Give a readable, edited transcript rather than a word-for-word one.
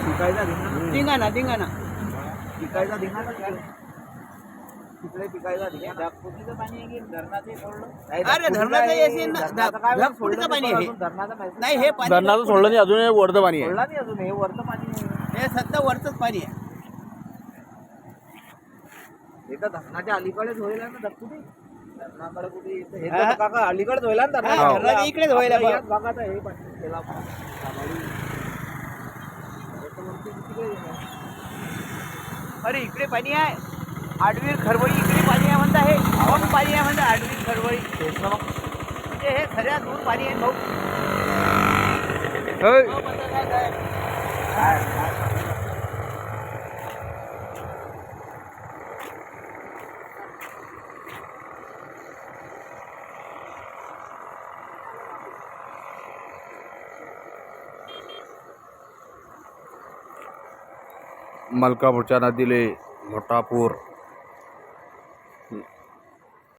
पिकायचा धिंगाणा धिंगाणा पिकायचा धिंगाणा तिकडे पिकायचा धिंगाणा. ढगफुटीचं पाणी आहे की धरणाचे सोडलं? अरे धरणाचं येशील ना, ढगफुटीचं पाणी आहे हे. धरणाचं नाही हे पाणी धरणाचं सोडलं नाही अजून, हे वरचं पाणी आहे. सोडला नाही अजून, हे वरचं पाणी आहे. हे सध्या वरचंच पाणी आहे. हे तर धरणाच्या अलीकडेच होईल ना ढगफुटी. धरणाकडे कुठे येतं? हे तर काका अलीकडेच होईल ना हा, धरणाच्या. धरणाच्या इकडेच होईल आपल्या बा. याच भागात आहे हे पाणी. त्याला दाभाडी. हे तर वरती तिकडे येणार. अरे इकडे पाणी आहे, आडवीर खरवळी इकडे पाणी आहे म्हणता. हे कोण पाणी आहे म्हणता आडवीर खरवळी. तेच ना मग. म्हणजे हे सगळ्यात दूर पाणी आहे भाऊ. होय. हो, म्हणता काय काय? मलकापूरच्या नदीले मोठा पूर.